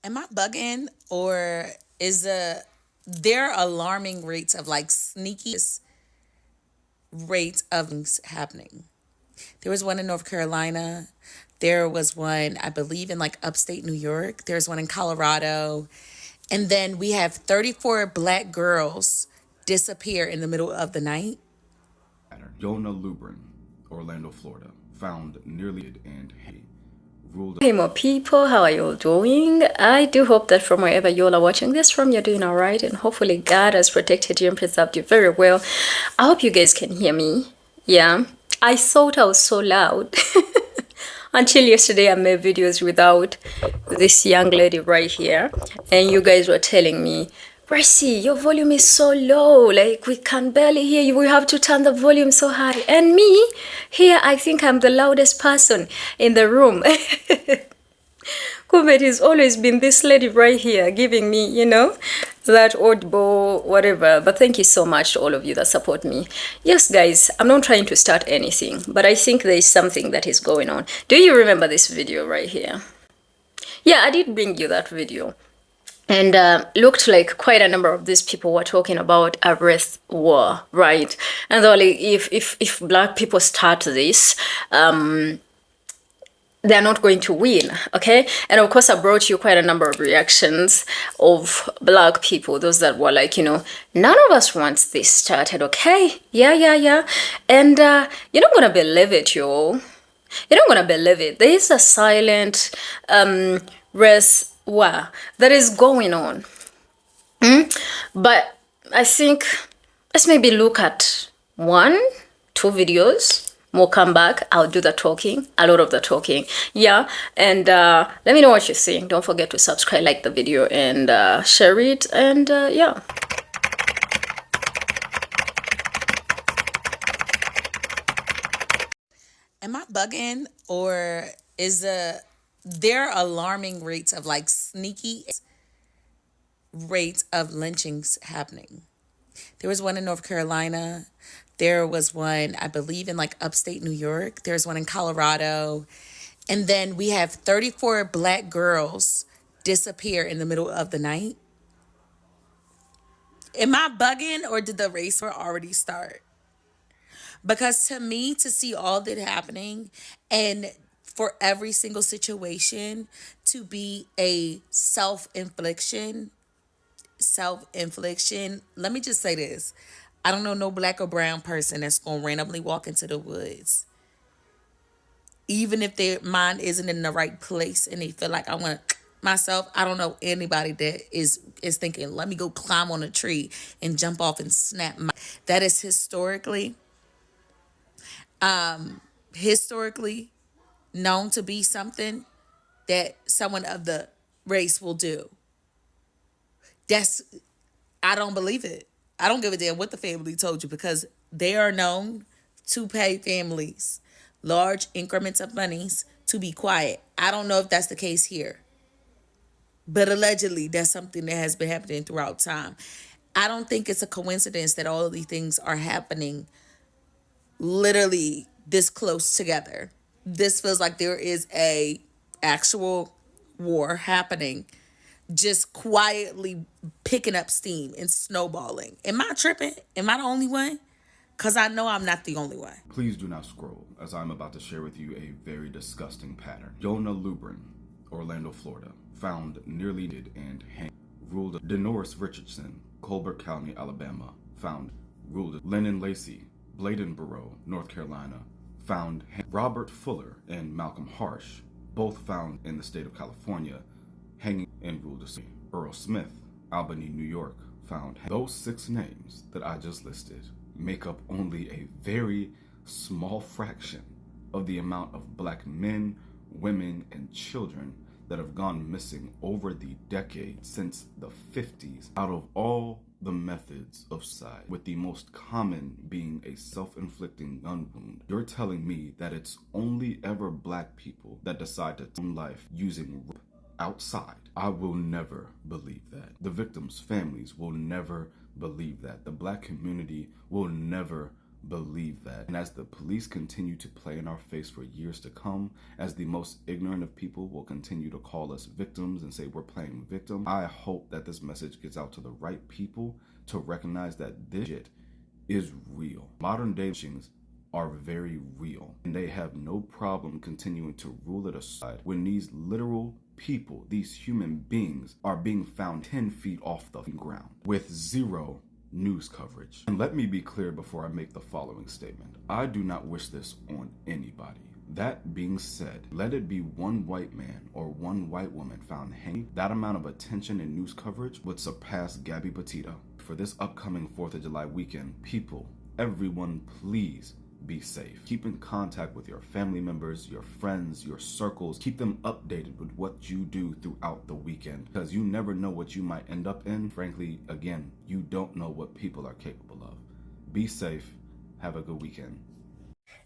Am I bugging or is there are alarming rates of like sneaky rates of things happening? There was one in North Carolina. There was one, I believe, in like upstate New York. There's one in Colorado. And then we have 34 black girls disappear in the middle of the night. Yona Lubrin, Orlando, Florida, found nearly and ruled. Hey more people, how are you all doing? I do hope that from wherever you all are watching this from, you're doing alright, and hopefully God has protected you and preserved you very well. I hope you guys can hear me. Yeah, I thought I was so loud until yesterday I made videos without this young lady right here, and you guys were telling me, Bracy, your volume is so low, like we can barely hear you, we have to turn the volume so high. And me, here I think I'm the loudest person in the room. Kumbe, it has always been this lady right here giving me, that audible whatever. But thank you so much to all of you that support me. Yes, guys, I'm not trying to start anything, but I think there is something that is going on. Do you remember this video right here? Yeah, I did bring you that video. And looked like quite a number of these people were talking about a race war, right? And they're like, if black people start this, they're not going to win, okay? And of course, I brought you quite a number of reactions of black people, those that were like, none of us wants this started, okay? Yeah. And you're not gonna believe it, yo. You're not gonna believe it. There is a silent race war that is going on. But I think let's maybe look at 1-2 videos. We'll come back. I'll do the talking, a lot of the talking. Yeah, and let me know what you think. Don't forget to subscribe, like the video, and share it. And yeah. Am I bugging or is there are alarming rates of like sneaky rates of lynchings happening? There was one in North Carolina. There was one, I believe, in like upstate New York. There's one in Colorado. And then we have 34 black girls disappear in the middle of the night. Am I bugging or did the race war already start? Because to me, to see all that happening and for every single situation to be a self-infliction, let me just say this. I don't know no black or brown person that's going to randomly walk into the woods. Even if their mind isn't in the right place and they feel like I want to myself, I don't know anybody that is thinking, let me go climb on a tree and jump off and snap my. That is historically known to be something that someone of the race will do. That's I don't believe it. I don't give a damn what the family told you because they are known to pay families large increments of monies to be quiet. I don't know if that's the case here, but allegedly that's something that has been happening throughout time. I don't think it's a coincidence that all of these things are happening literally this close together. This feels like there is a actual war happening just quietly picking up steam and snowballing. Am I tripping? Am I the only one? Because I know I'm not the only one. Please do not scroll, as I'm about to share with you a very disgusting pattern. Yona Lubrin, Orlando, Florida, found nearly dead and hanged. Ruled Denoris Richardson, Colbert County, Alabama, found. Ruled Lennon Lacey, Bladenboro, North Carolina, found. Robert Fuller and Malcolm Harsh, both found in the state of California, hanging in Ruled Earl Smith, Albany, New York, found. Those 6 names that I just listed make up only a very small fraction of the amount of black men, women, and children that have gone missing over the decade since the 50s. Out of all the methods of suicide, with the most common being a self-inflicting gun wound, you're telling me that it's only ever black people that decide to take life using outside? I will never believe that. The victims' families will never believe that. The black community will never believe that. And as the police continue to play in our face for years to come, as the most ignorant of people will continue to call us victims and say we're playing victim, I hope that this message gets out to the right people to recognize that this shit is real. Modern day lynchings are very real, and they have no problem continuing to rule it aside when these literal people, these human beings, are being found 10 feet off the ground with zero news coverage. And let me be clear before I make the following statement. I do not wish this on anybody. That being said, let it be one white man or one white woman found hanging. That amount of attention and news coverage would surpass Gabby Petito. For this upcoming 4th of July weekend, people, everyone, please be safe. Keep in contact with your family members, your friends, your circles. Keep them updated with what you do throughout the weekend, because you never know what you might end up in. Frankly, again, you don't know what people are capable of. Be safe. Have a good weekend.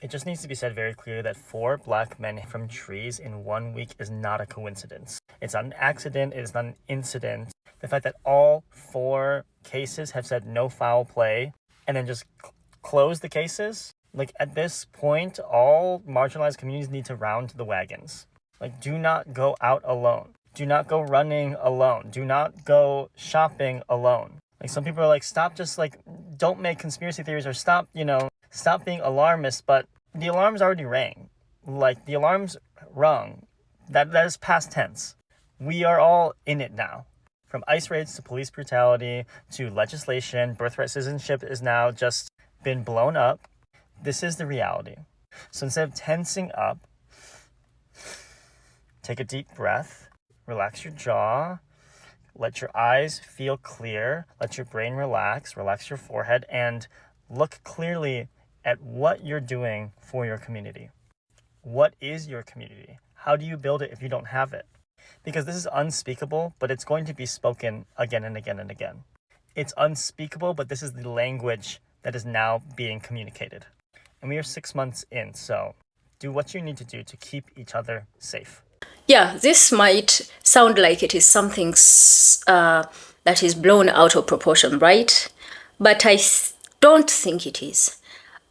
It just needs to be said very clearly that 4 black men from trees in 1 week is not a coincidence. It's not an accident. It is not an incident. The fact that all 4 cases have said no foul play and then just close the cases. Like, at this point, all marginalized communities need to round the wagons. Like, do not go out alone. Do not go running alone. Do not go shopping alone. Like, some people are like, stop just, like, don't make conspiracy theories or stop, stop being alarmist. But the alarms already rang. Like, the alarms rung. That is past tense. We are all in it now. From ICE raids to police brutality to legislation, birthright citizenship is now just been blown up. This is the reality. So instead of tensing up, take a deep breath, relax your jaw, let your eyes feel clear, let your brain relax your forehead, and look clearly at what you're doing for your community. What is your community? How do you build it if you don't have it? Because this is unspeakable, but it's going to be spoken again and again and again. It's unspeakable, but this is the language that is now being communicated. And we are 6 months in, so do what you need to do to keep each other safe. Yeah, this might sound like it is something that is blown out of proportion, right? But I don't think it is.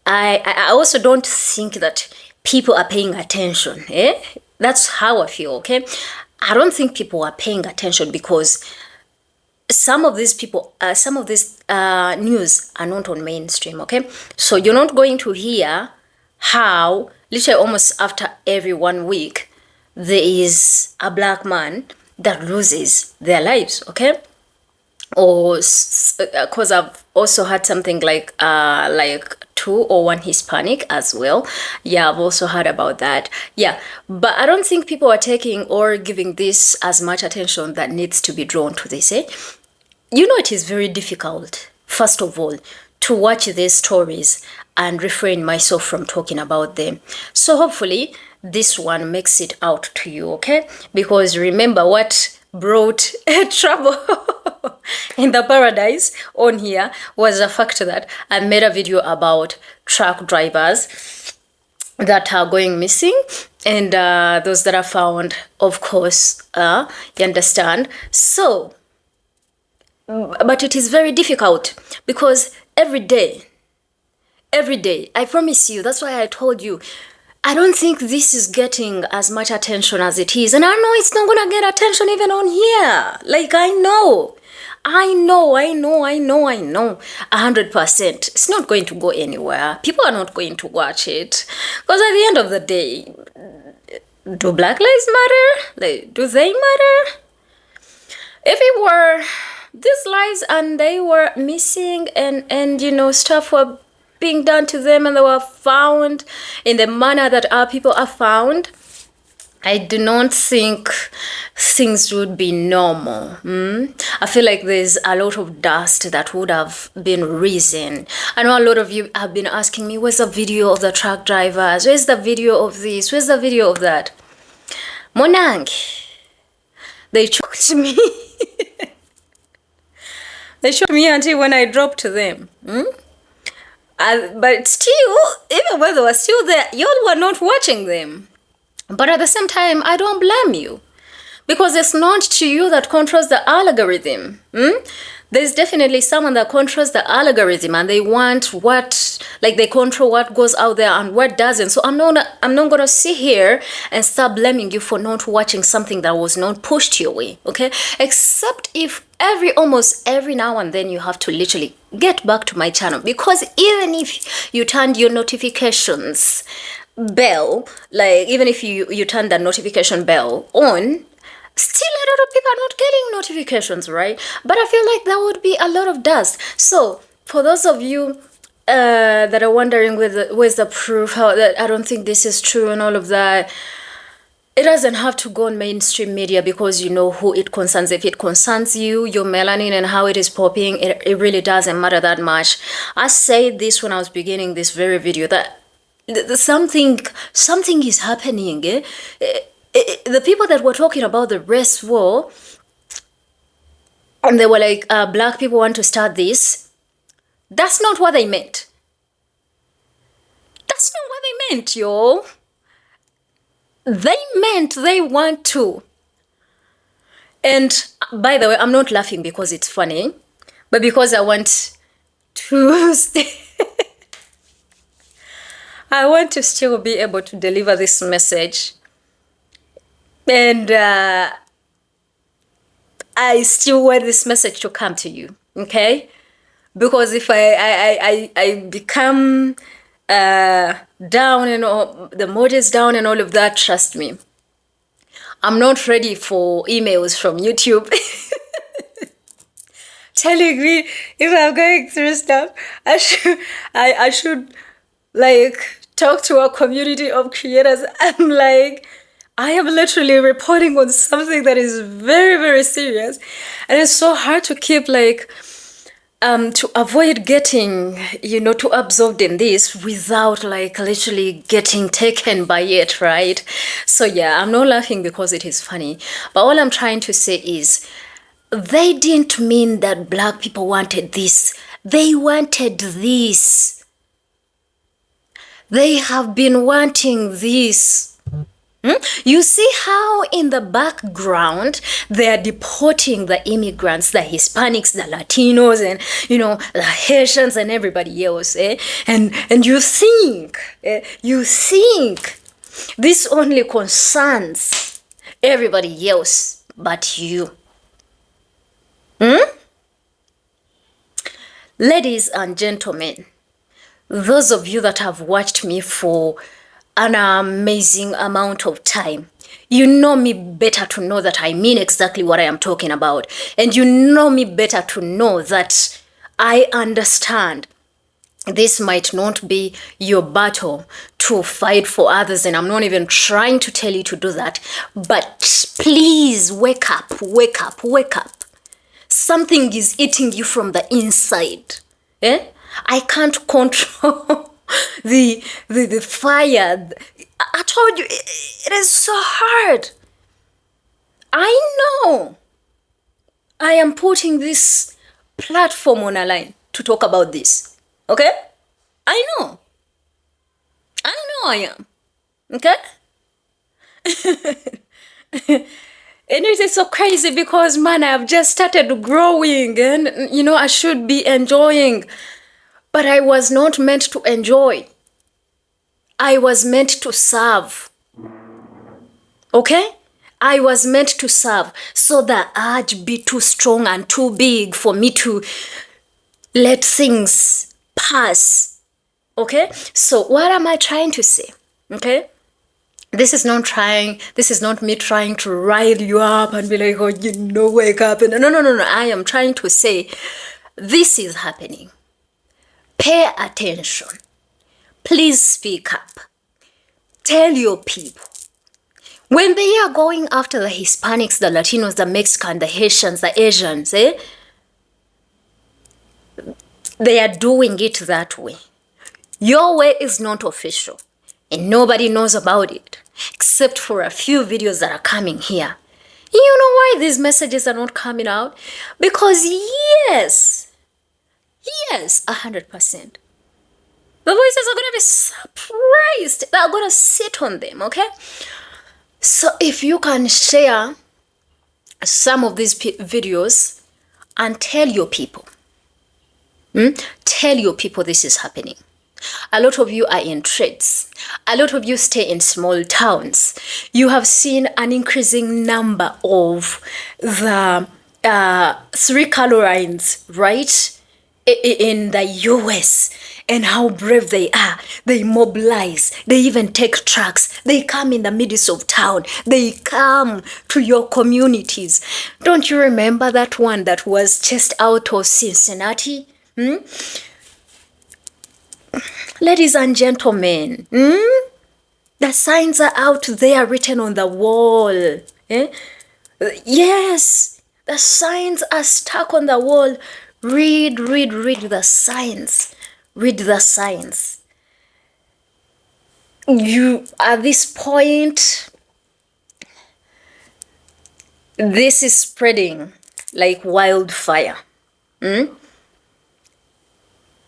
I also don't think that people are paying attention. That's how I feel, okay? I don't think people are paying attention because some of these people, some of this news are not on mainstream, okay? So you're not going to hear how, literally almost after every 1 week, there is a black man that loses their lives, okay? Or, because I've also had something like 2 or 1 Hispanic as well. Yeah, I've also heard about that. Yeah, but I don't think people are taking or giving this as much attention that needs to be drawn to this, it is very difficult, first of all, to watch these stories and refrain myself from talking about them. So hopefully this one makes it out to you, okay? Because remember what brought trouble in the paradise on here was the fact that I made a video about truck drivers that are going missing, and those that are found, of course, you understand. So, but it is very difficult because every day, I promise you, that's why I told you, I don't think this is getting as much attention as it is. And I know it's not going to get attention even on here. Like, I know. 100%. It's not going to go anywhere. People are not going to watch it. Because at the end of the day, do Black Lives Matter? Like, do they matter? If it were these lives and they were missing and stuff were being done to them and they were found in the manner that our people are found, I do not think things would be normal. I feel like there's a lot of dust that would have been risen. I know a lot of you have been asking me, where's the video of the truck drivers? Where's the video of this? Where's the video of that? Monang, they choked me. They choked me until when I dropped them. But still, even when they were still there, y'all were not watching them. But at the same time, I don't blame you. Because it's not to you that controls the algorithm. There's definitely someone that controls the algorithm, and they want what, like, they control what goes out there and what doesn't. So I'm not gonna sit here and start blaming you for not watching something that was not pushed your way, okay? Except if almost every now and then you have to literally get back to my channel, because even if you turned your notifications bell, like even if you turn the notification bell on, still a lot of people are not getting notifications, right? But I feel like there would be a lot of dust. So for those of you that are wondering where's the proof, how that I don't think this is true and all of that, it doesn't have to go on mainstream media because you know who it concerns. If it concerns you, your melanin and how it is popping, it really doesn't matter that much. I said this when I was beginning this very video, that something is happening. The people that were talking about the race war, and they were like, black people want to start this. That's not what they meant. That's not what they meant, yo. They meant they want to. And by the way, I'm not laughing because it's funny, but because I want to stay. I want to still be able to deliver this message. And I still want this message to come to you, okay? Because if I become down and all, the mood is down and all of that, trust me, I'm not ready for emails from YouTube telling me if I'm going through stuff. I should like talk to a community of creators. I'm like, I am literally reporting on something that is very, very serious. And it's so hard to keep like, to avoid getting, you know, too absorbed in this without like literally getting taken by it, right? So yeah, I'm not laughing because it is funny. But all I'm trying to say is, they didn't mean that black people wanted this. They wanted this. They have been wanting this. You see how in the background they are deporting the immigrants, the Hispanics, the Latinos, and you know, the Haitians and everybody else, eh? And you think this only concerns everybody else but you. Ladies and gentlemen, those of you that have watched me for an amazing amount of time, you know me better to know that I mean exactly what I am talking about. And you know me better to know that I understand this might not be your battle to fight for others, and I'm not even trying to tell you to do that. But please wake up, wake up, wake up. Something is eating you from the inside. Eh? I can't control the fire. I told you, it is so hard. I know. I am putting this platform on a line to talk about this. Okay? I know. I know I am. Okay? And it is so crazy because, man, I've just started growing and, you know, I should be enjoying. But I was not meant to enjoy. I was meant to serve. Okay? I was meant to serve. So the urge be too strong and too big for me to let things pass. Okay? So what am I trying to say? Okay? This is not me trying to rile you up and be like, oh, you know, wake up. And no. I am trying to say, this is happening. Pay attention. Please speak up. Tell your people. When they are going after the Hispanics, the Latinos, the Mexicans, the Haitians, the Asians, they are doing it that way. Your way is not official. And nobody knows about it, except for a few videos that are coming here. You know why these messages are not coming out? Because yes, 100%. The voices are going to be surprised. They're going to sit on them, okay? So if you can share some of these videos, and tell your people. Tell your people this is happening. A lot of you are in trades. A lot of you stay in small towns. You have seen an increasing number of the 3-color lines, right? In the US, and how brave they are. They mobilize. They even take trucks. They come in the midst of town. They come to your communities. Don't you remember that one that was chased out of Cincinnati? Ladies and gentlemen, the signs are out there written on the wall. Yes, the signs are stuck on the wall. Read the signs. Read the signs. You, at this point, this is spreading like wildfire.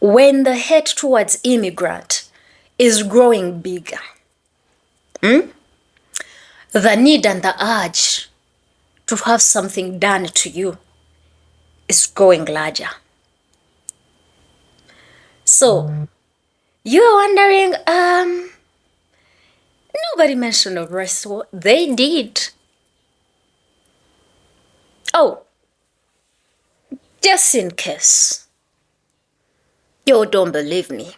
When the hate towards immigrant is growing bigger, the need and the urge to have something done to you is growing larger. So, you're wondering, nobody mentioned a race war. They did. Oh, just in case you don't believe me,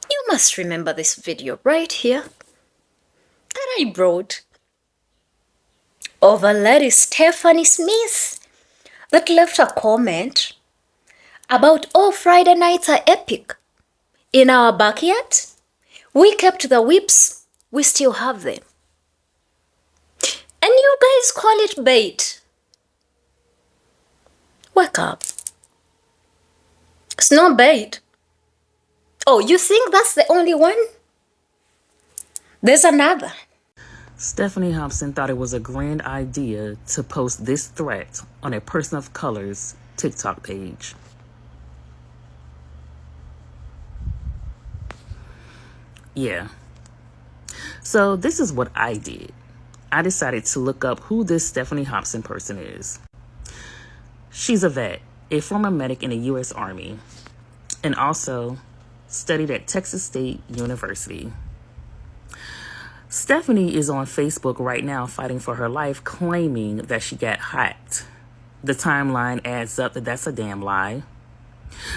you must remember this video right here that I brought of a lady, Stephanie Smith, that left a comment about, oh, Friday nights are epic. In our backyard, we kept the whips, we still have them. And you guys call it bait. Wake up. It's not bait. Oh, you think that's the only one? There's another. Stephanie Hobson thought it was a grand idea to post this threat on a person of color's TikTok page. Yeah. So this is what I did. I decided to look up who this Stephanie Hobson person is. She's a vet, a former medic in the U.S. Army, and also studied at Texas State University. Stephanie is on Facebook right now fighting for her life, claiming that she got hacked. The timeline adds up that that's a damn lie.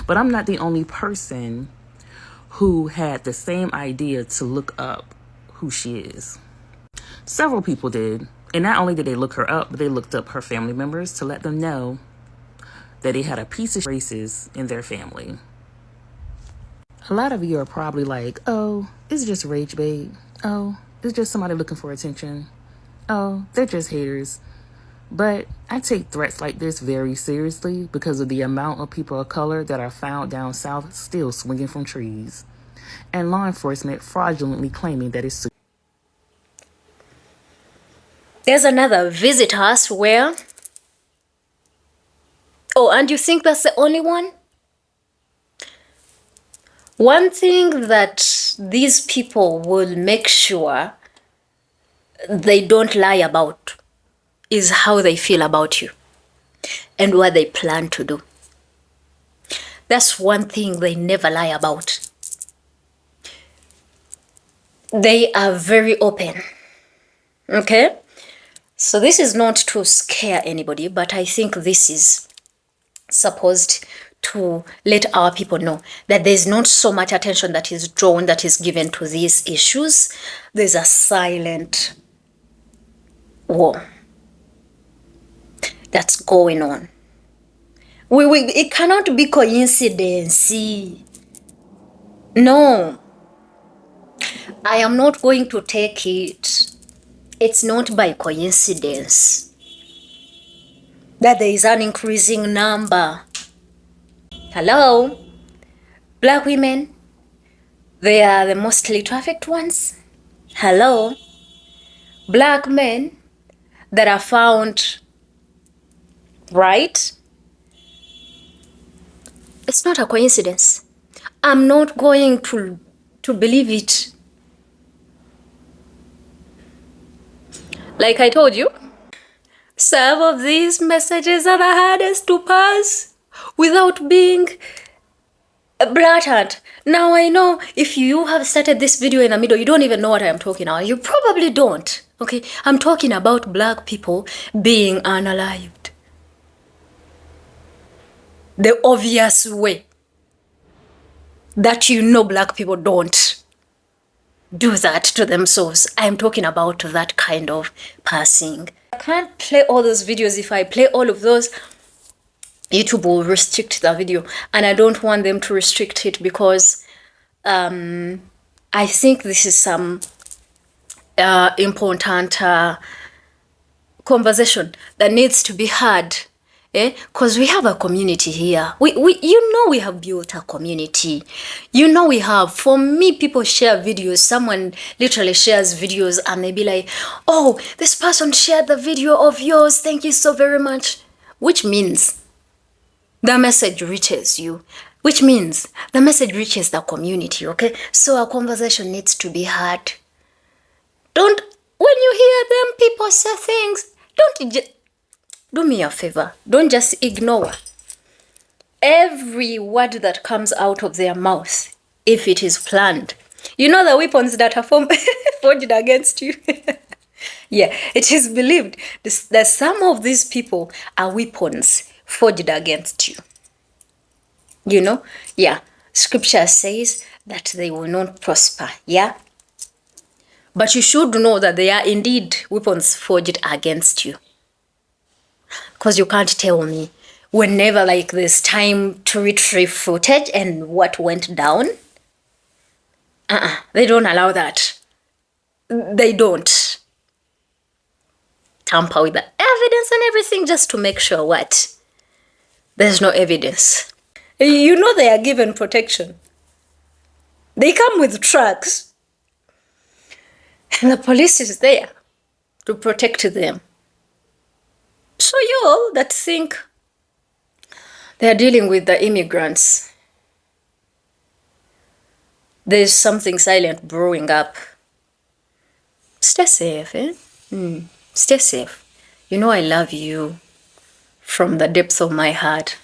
But I'm not the only person who had the same idea to look up who she is. Several people did. And not only did they look her up, but they looked up her family members to let them know that they had a piece of races in their family. A lot of you are probably like, oh, it's just rage bait. Oh, it's just somebody looking for attention. Oh, they're just haters. But I take threats like this very seriously because of the amount of people of color that are found down south still swinging from trees, and law enforcement fraudulently claiming that it's... There's another visit us where... Oh, and you think that's the only one? One thing that these people will make sure they don't lie about is how they feel about you and what they plan to do. That's one thing they never lie about. They are very open. Okay? So this is not to scare anybody, but I think this is supposed to let our people know that there's not so much attention that is drawn, that is given to these issues. There's a silent war that's going on. It cannot be coincidence. No. I am not going to take it. It's not by coincidence that there is an increasing number. Hello? Black women, they are the mostly trafficked ones. Hello? Black men that are found, right? It's not a coincidence. I'm not going to believe it. Like I told you, Some of these messages are the hardest to pass without being blatant. Now I know if you have started this video in the middle, you don't even know what I'm talking about. You probably don't. Okay, I'm talking about black people being unalived. The obvious way that you know black people don't do that to themselves. I'm talking about that kind of passing. I can't play all those videos. If I play all of those, YouTube will restrict the video, and I don't want them to restrict it because I think this is some important conversation that needs to be had. Because we have a community here. We have built a community. We have. For me, people share videos. Someone literally shares videos and they be like, oh, this person shared the video of yours. Thank you so very much. Which means the message reaches you. Which means the message reaches the community, okay? So a conversation needs to be had. When you hear them, people say things, do me a favor. Don't just ignore every word that comes out of their mouth if it is planned. You know the weapons that are forged against you? Yeah, it is believed that some of these people are weapons forged against you. Yeah. Scripture says that they will not prosper, yeah? But you should know that they are indeed weapons forged against you. Because you can't tell me whenever there's time to retrieve footage and what went down. They don't allow that. They don't tamper with the evidence and everything just to make sure what? There's no evidence. They are given protection. They come with trucks. And the police is there to protect them. So you all that think they are dealing with the immigrants, there's something silent brewing up. Stay safe, Stay safe. I love you from the depths of my heart.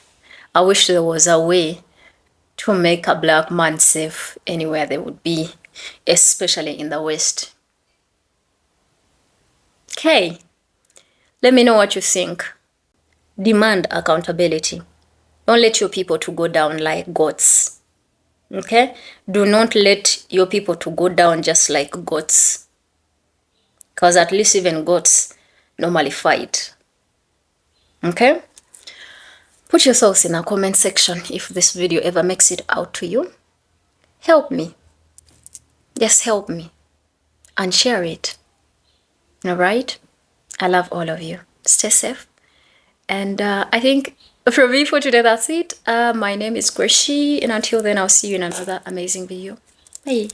I wish there was a way to make a black man safe anywhere they would be, especially in the West. Okay. Let me know what you think. Demand accountability. Don't let your people to go down like goats. Okay? Do not let your people to go down just like goats. Because at least even goats normally fight. Okay? Put your thoughts in a comment section if this video ever makes it out to you. Help me. Just help me. And share it. Alright? I love all of you. Stay safe. And I think from me for today, that's it. My name is Gracie. And until then, I'll see you in another amazing video. Bye.